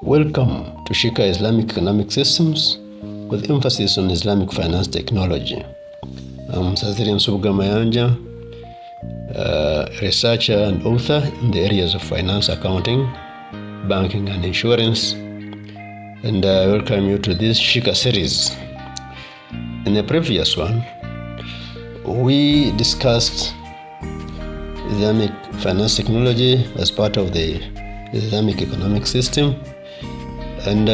Welcome to Shika Islamic Economic Systems with emphasis on Islamic finance technology. I'm Sazirian Subgamayanja, researcher and author in the areas of finance accounting, banking and insurance, and I welcome you to this Shika series. In the previous one, we discussed Islamic finance technology as part of the Islamic economic system, and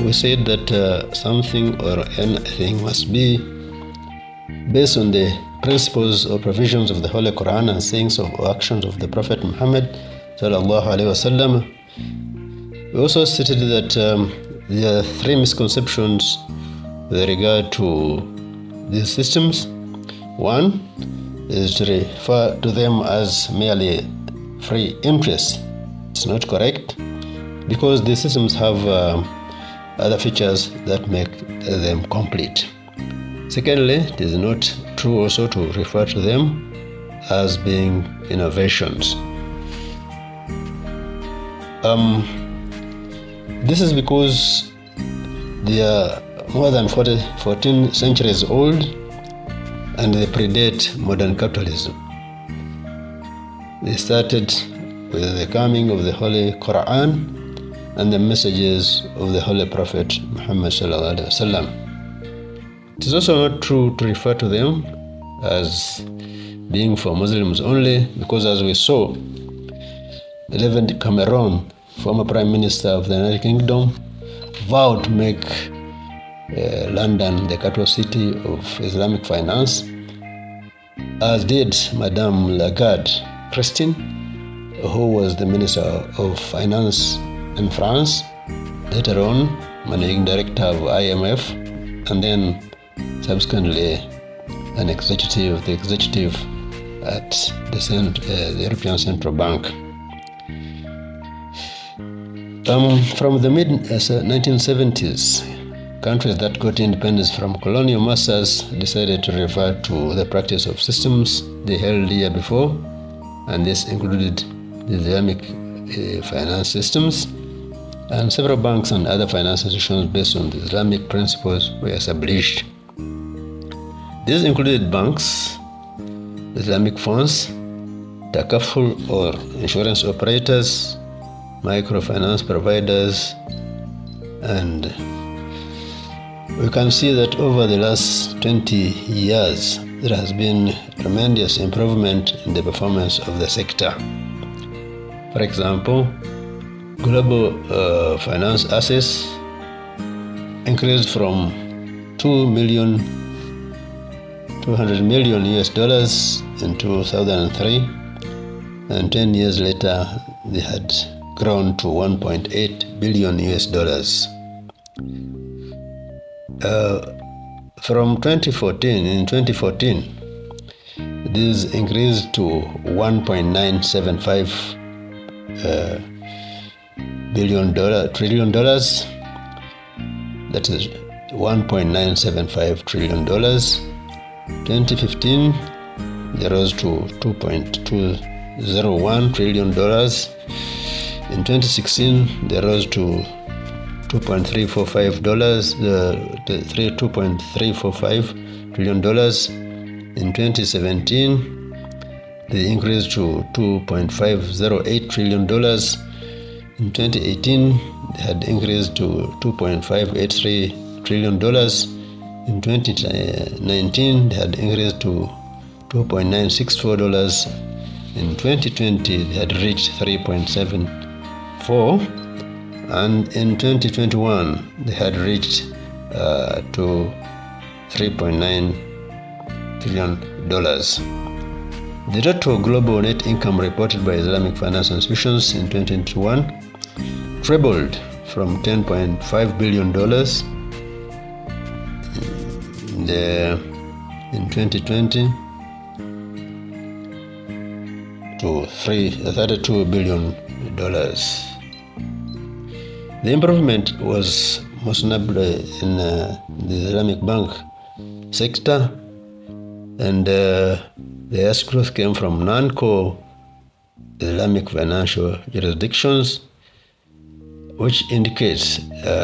we said that something or anything must be based on the principles or provisions of the Holy Quran and sayings or actions of the Prophet Muhammad sallallahu alaihi wasallam. We also stated that there are three misconceptions with regard to these systems. One is to refer to them as merely free interest. It's not correct, because the systems have other features that make them complete. Secondly, it is not true also to refer to them as being innovations. This is because they are more than 14 centuries old and they predate modern capitalism. They started with the coming of the Holy Quran and the messages of the Holy Prophet Muhammad sallallahu alaihi wasallam. It is also not true to refer to them as being for Muslims only, because as we saw, David Cameron, former Prime Minister of the United Kingdom, vowed to make London the capital city of Islamic finance, as did Madame Lagarde Christine, who was the Minister of Finance in France, later on managing director of IMF, and then subsequently an executive of the executive at the European Central Bank. From the mid-1970s, countries that got independence from colonial masters decided to refer to the practice of systems they held year before, and this included the Islamic finance systems, and several banks and other finance institutions based on the Islamic principles were established. These included banks, Islamic funds, takaful or insurance operators, microfinance providers, and we can see that over the last 20 years there has been tremendous improvement in the performance of the sector. For example, global finance assets increased from $200 million US in 2003, and 10 years later they had grown to $1.8 billion US. From 2014, this increased to $1.975 trillion. That is $1.975 trillion. 2015, they rose to $2.201 trillion. In 2016, they rose to $2.345 trillion. In 2017, they increased to $2.508 trillion. In 2018, they had increased to $2.583 trillion. In 2019, they had increased to $2.964. In 2020, they had reached $3.74, and in 2021, they had reached to $3.9 trillion. The total global net income reported by Islamic finance institutions in 2021 trebled from $10.5 billion in 2020 to $32 billion. The improvement was most notably in the Islamic bank sector, and the highest growth came from non-core Islamic financial jurisdictions, which indicates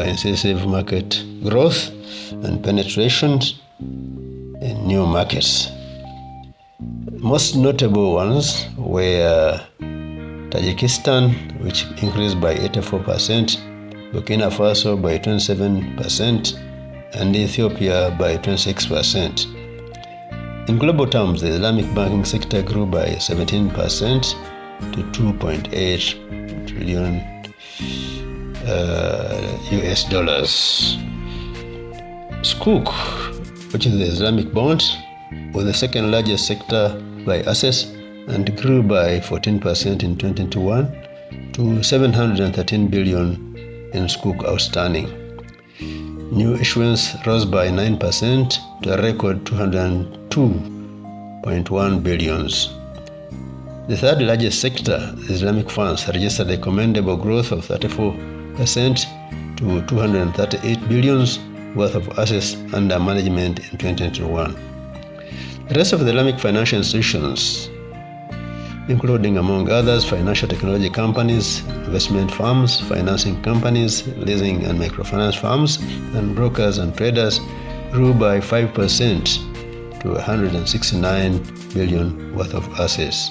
incisive market growth and penetration in new markets. Most notable ones were Tajikistan, which increased by 84%, Burkina Faso by 27%, and Ethiopia by 26%. In global terms, the Islamic banking sector grew by 17% to $2.8 trillion US dollars. Sukuk, which is the Islamic bond, was the second largest sector by assets and grew by 14% in 2021 to 713 billion in Sukuk outstanding. New issuance rose by 9% to a record 202.1 billion. The third largest sector, Islamic funds, registered a commendable growth of 34% to 238 billion worth of assets under management in 2021. The rest of the Islamic financial institutions, including among others financial technology companies, investment firms, financing companies, leasing and microfinance firms, and brokers and traders, grew by 5% to 169 billion worth of assets.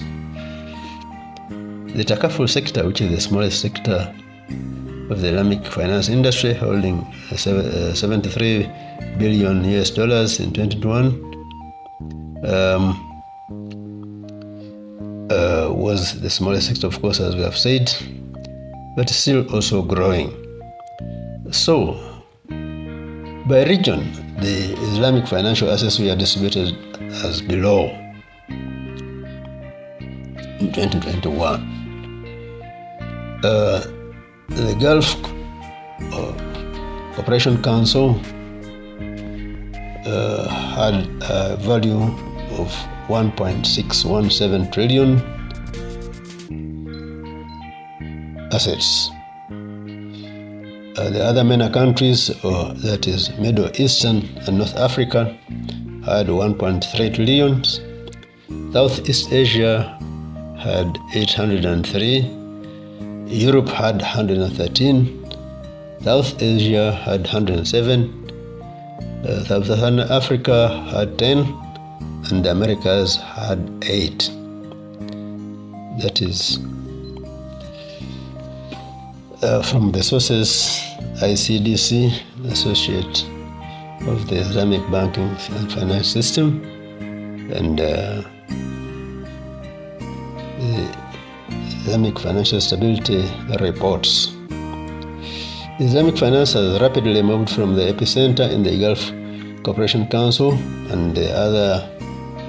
The Takaful sector, which is the smallest sector of the Islamic finance industry, holding 73 billion US dollars in 2021, was the smallest sector, of course, as we have said, but still also growing. So, by region, the Islamic financial assets were distributed as below in 2021. The Gulf Cooperation Council had a value of 1.617 trillion assets. The other MENA countries, that is Middle Eastern and North Africa, had 1.3 trillion. Southeast Asia had 803. Europe had 113. South Asia had 107. Sub-Saharan Africa had 10. And the Americas had 8. That is from the sources ICDC, Associate of the Islamic Banking and Finance System, and the Islamic Financial Stability Reports. Islamic finance has rapidly moved from the epicenter in the Gulf Cooperation Council and the other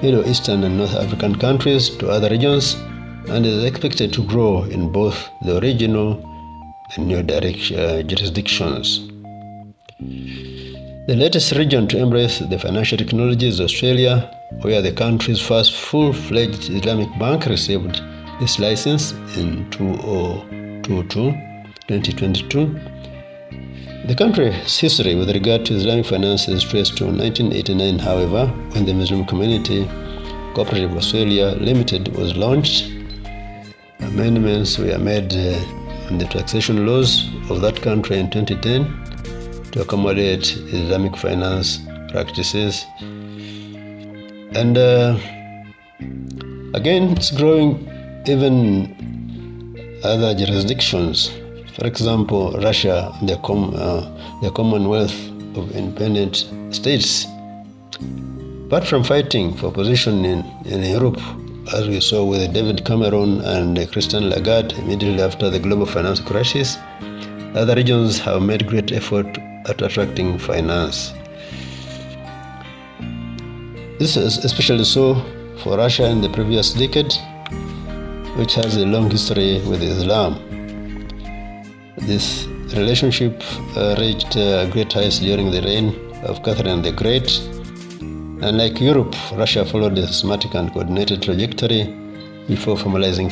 Middle Eastern and North African countries to other regions, and is expected to grow in both the original and new jurisdictions. The latest region to embrace the financial technology is Australia, where the country's first full-fledged Islamic bank received its license in 2022. The country's history with regard to Islamic finance is traced to 1989, however, when the Muslim Community Cooperative Australia Limited was launched. Amendments were made in the taxation laws of that country in 2010 to accommodate Islamic finance practices. And again, it's growing even other jurisdictions. For example, Russia, the Commonwealth of Independent States. Apart from fighting for position in Europe, as we saw with David Cameron and Christine Lagarde immediately after the global financial crisis, other regions have made great effort at attracting finance. This is especially so for Russia in the previous decade, which has a long history with Islam. This relationship reached great heights during the reign of Catherine the Great. And like Europe, Russia followed a systematic and coordinated trajectory before formalizing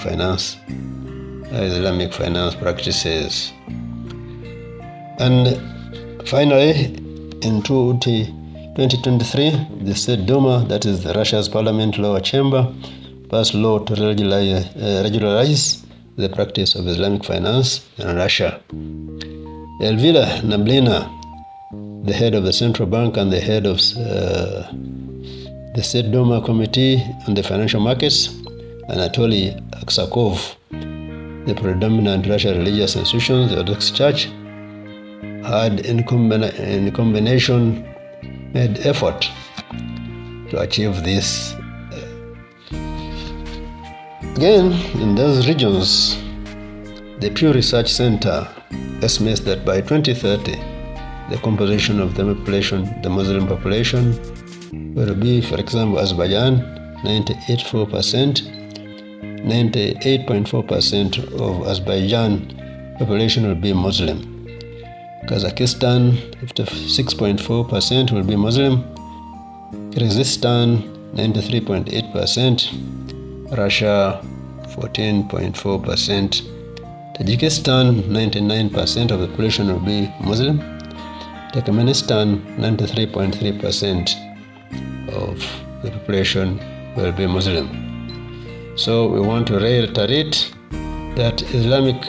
Islamic finance practices. And finally, in 2023, the State Duma, that is Russia's parliament lower chamber, passed law to regularize the practice of Islamic finance in Russia. Elvira Nablina, the head of the central bank and the head of the State Duma Committee on the Financial Markets, Anatoly Aksakov, the predominant Russian religious institution, the Orthodox Church, had in combination made effort to achieve this. Again, in those regions, the Pew Research Center estimates that by 2030, the composition of the Muslim population will be, for example, Azerbaijan, 98.4%. 98.4% of Azerbaijan population will be Muslim. Kazakhstan, 56.4% will be Muslim. Kyrgyzstan, 93.8%. Russia, 14.4%. Tajikistan, 99% of the population will be Muslim. Turkmenistan, 93.3% of the population will be Muslim. So we want to reiterate that Islamic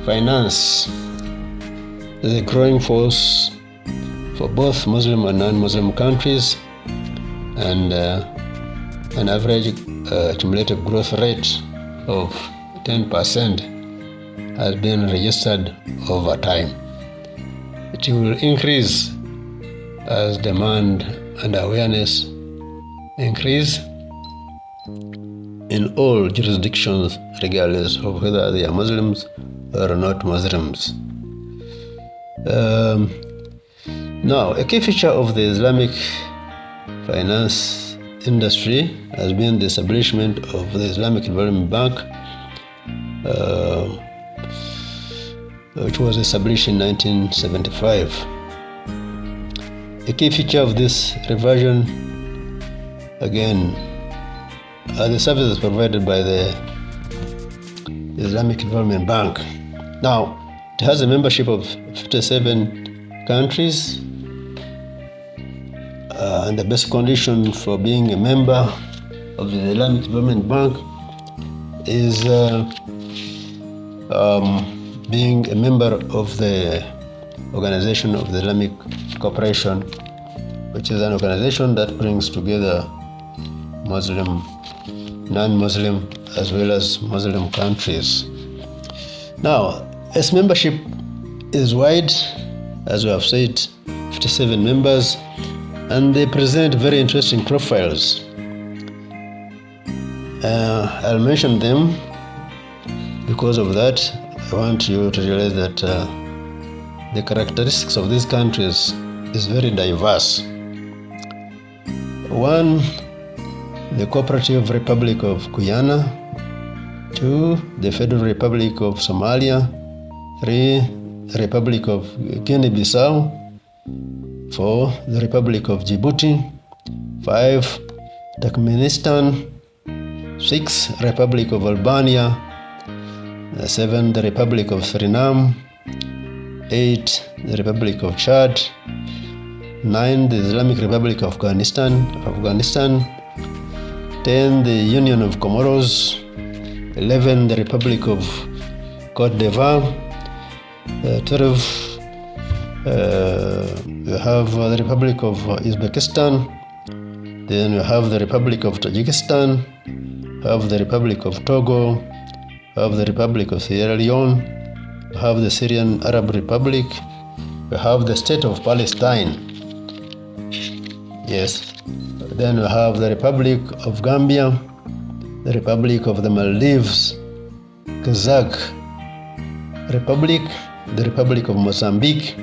finance is a growing force for both Muslim and non-Muslim countries, and an average cumulative growth rate of 10% has been registered over time. It will increase as demand and awareness increase in all jurisdictions, regardless of whether they are Muslims or not Muslims. Now, a key feature of the Islamic finance industry has been the establishment of the Islamic Development Bank, which was established in 1975. A key feature of this reversion, again, are the services provided by the Islamic Development Bank. Now, it has a membership of 57 countries, and the basic condition for being a member of the Islamic Development Bank is being a member of the Organization of the Islamic Cooperation, which is an organization that brings together Muslim, non-Muslim, as well as Muslim countries. Now, its membership is wide, as we have said, 57 members, and they present very interesting profiles. I'll mention them. Because of that, I want you to realize that the characteristics of these countries is very diverse. 1, the Cooperative Republic of Guyana. 2, the Federal Republic of Somalia. 3, the Republic of Guinea-Bissau. 4, the Republic of Djibouti. 5, Turkmenistan. 6, Republic of Albania. 7, the Republic of Suriname. 8, the Republic of Chad. 9, the Islamic Republic of Afghanistan. 10, the Union of Comoros. 11, the Republic of Cote d'Ivoire. 12, you have the Republic of Uzbekistan. Then you have the Republic of Tajikistan. You have the Republic of Togo. You have the Republic of Sierra Leone. You have the Syrian Arab Republic. You have the State of Palestine. Yes. Then you have the Republic of Gambia, the Republic of the Maldives, Kazakh Republic, the Republic of Mozambique,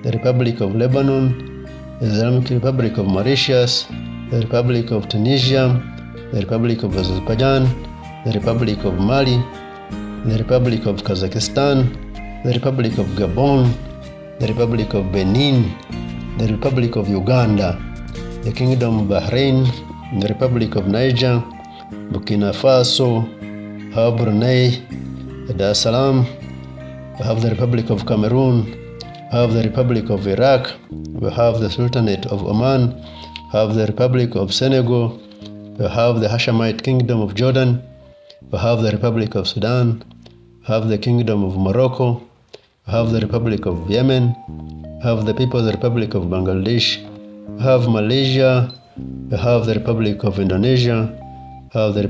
the Republic of Lebanon, the Islamic Republic of Mauritius, the Republic of Tunisia, the Republic of Azerbaijan, the Republic of Mali, the Republic of Kazakhstan, the Republic of Gabon, the Republic of Benin, the Republic of Uganda, the Kingdom of Bahrain, the Republic of Niger, Burkina Faso, Brunei, Dar es Salaam, we have the Republic of Cameroon, we have the Republic of Iraq, we have the Sultanate of Oman, we have the Republic of Senegal, we have the Hashemite Kingdom of Jordan, we have the Republic of Sudan, we have the Kingdom of Morocco, we have the Republic of Yemen, we have the People's Republic of Bangladesh, we have Malaysia, we have the Republic of Indonesia, we have the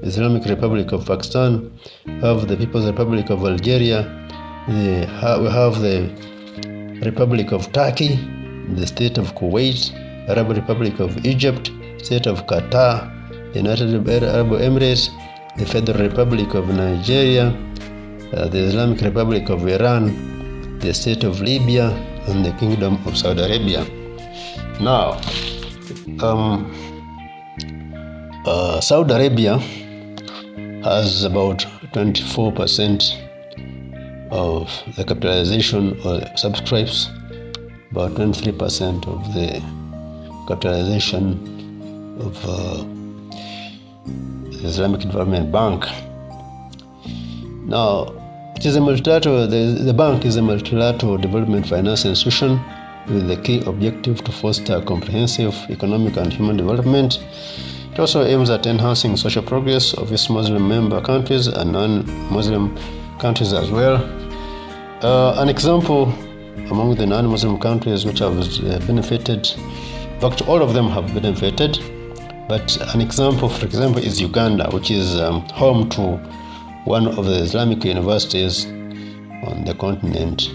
Islamic Republic of Pakistan, we have the People's Republic of Algeria, we have the Republic of Turkey, the State of Kuwait, Arab Republic of Egypt, State of Qatar, United Arab Emirates, the Federal Republic of Nigeria, the Islamic Republic of Iran, the State of Libya, and the Kingdom of Saudi Arabia. Now, Saudi Arabia has about 24% of the capitalization, or subscribes about 23% of the capitalization of the Islamic Development Bank. Now, it is a multilateral. The bank is a multilateral development finance institution with the key objective to foster comprehensive economic and human development. It also aims at enhancing social progress of its Muslim member countries and non-Muslim countries as well. An example among the non-Muslim countries which have benefited, in fact, all of them have benefited, but an example, for example, is Uganda, which is home to one of the Islamic universities on the continent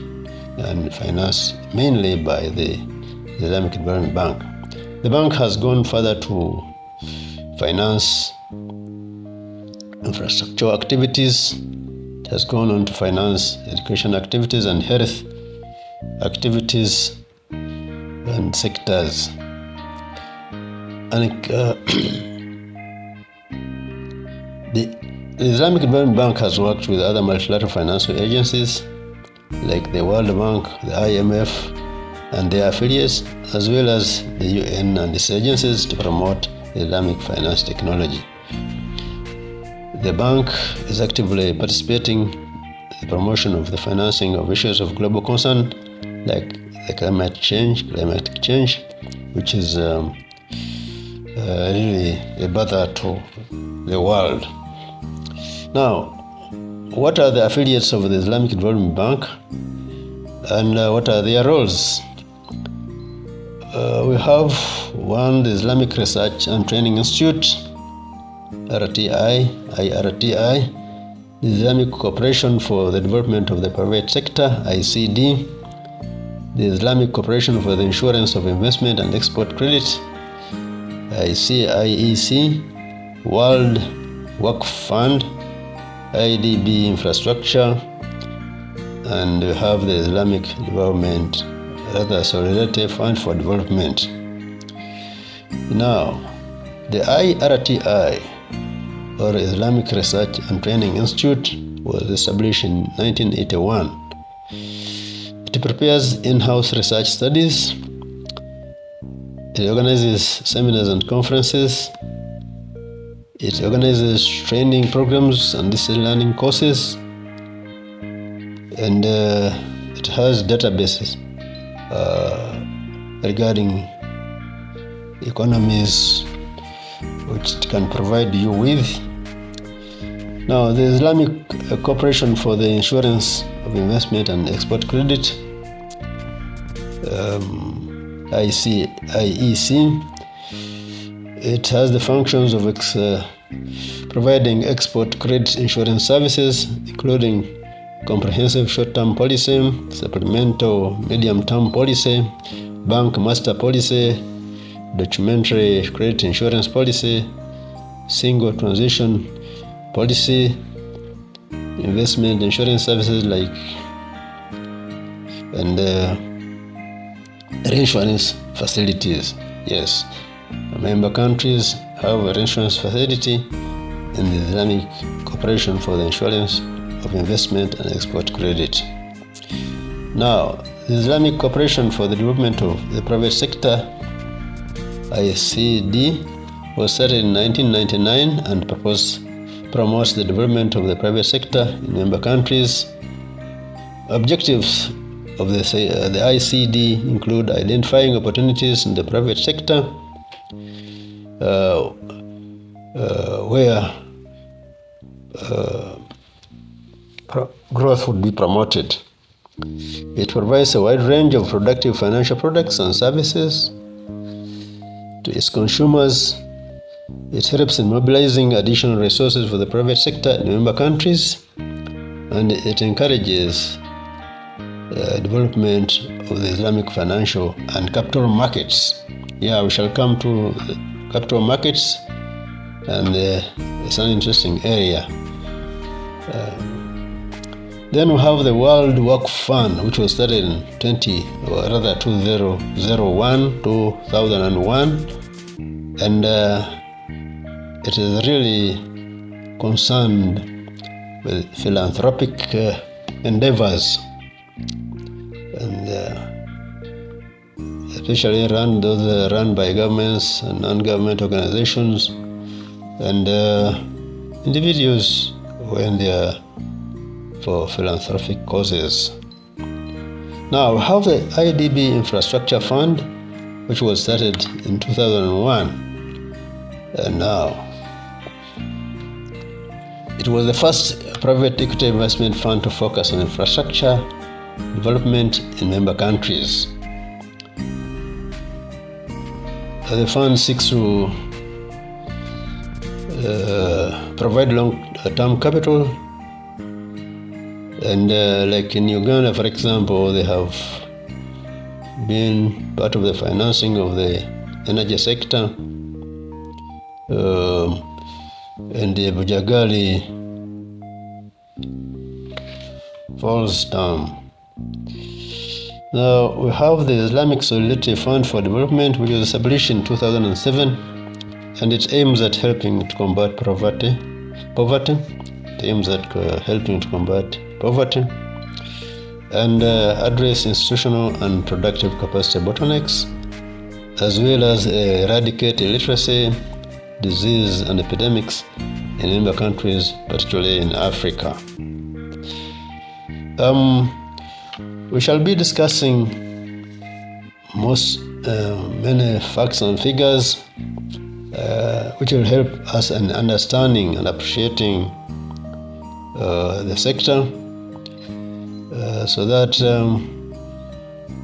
and financed mainly by the Islamic Development Bank. The bank has gone further to finance infrastructure activities. It has gone on to finance education activities and health activities and sectors. And the Islamic Development Bank has worked with other multilateral financial agencies like the World Bank, the IMF, and their affiliates, as well as the UN and its agencies, to promote Islamic finance technology. The bank is actively participating in the promotion of the financing of issues of global concern like the climatic change, which is really a bother to the world. Now, what are the affiliates of the Islamic Development Bank, and what are their roles? We have one, the Islamic Research and Training Institute, IRTI, the Islamic Cooperation for the Development of the Private Sector, ICD, the Islamic Cooperation for the Insurance of Investment and Export Credit, IEC, World Work Fund, IDB Infrastructure, and we have the Islamic Development, Solidarity Fund for Development. Now, the IRTI, or Islamic Research and Training Institute, was established in 1981. It prepares in-house research studies. It organizes seminars and conferences. It organizes training programs and distance learning courses, and it has databases regarding economies which it can provide you with. Now, the Islamic Cooperation for the Insurance of Investment and Export Credit, IEC, it has the functions of providing export credit insurance services, including comprehensive short-term policy, supplemental medium-term policy, bank master policy, documentary credit insurance policy, single transition policy, investment insurance services and reinsurance facilities. Yes, member countries have a reinsurance facility in the Islamic Cooperation for the Insurance of Investment and Export Credit. Now, the Islamic Cooperation for the Development of the Private Sector, ICD, was started in 1999 and promotes the development of the private sector in member countries. Objectives of the ICD include identifying opportunities in the private sector where growth would be promoted, It provides a wide range of productive financial products and services to its consumers. It helps in mobilizing additional resources for the private sector in member countries, and it encourages development of the Islamic financial and capital markets. Yeah, we shall come to capital markets, and it's an interesting area. Then we have the World Work Fund, which was started in 2001, and it is really concerned with philanthropic endeavors, and especially those run by governments and non-government organizations and individuals when they are for philanthropic causes. Now, we have the IDB Infrastructure Fund, which was started in 2001, and now it was the first private equity investment fund to focus on infrastructure development in member countries. The fund seeks to provide long-term capital, and like in Uganda, for example, they have been part of the financing of the energy sector, and the Bujagali Falls Dam. Now we have the Islamic Solidarity Fund for Development, which was established in 2007, and it aims at helping to combat poverty. It aims at helping to combat poverty and address institutional and productive capacity bottlenecks, as well as eradicate illiteracy, disease, and epidemics in member countries, particularly in Africa. We shall be discussing many facts and figures which will help us in understanding and appreciating the sector, so that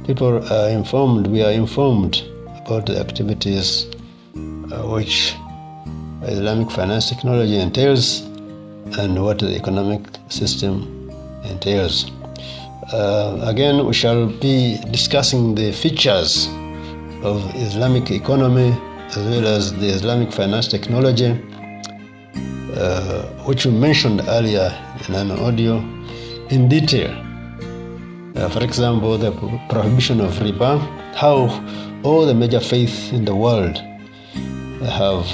people are informed, we are informed about the activities which Islamic finance technology entails and what the economic system entails. Again, we shall be discussing the features of Islamic economy as well as the Islamic finance technology, which we mentioned earlier in an audio in detail. For example, the prohibition of riba, how all the major faiths in the world have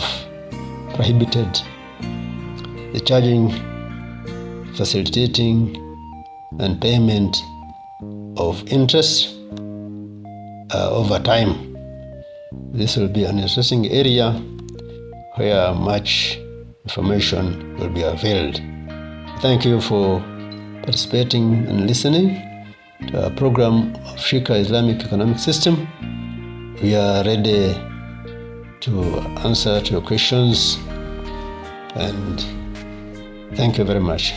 prohibited the charging, facilitating, and payment of interest over time. This will be an interesting area where much information will be availed. Thank you for participating and listening to our program of Shika Islamic Economic System. We are ready to answer to your questions, and thank you very much.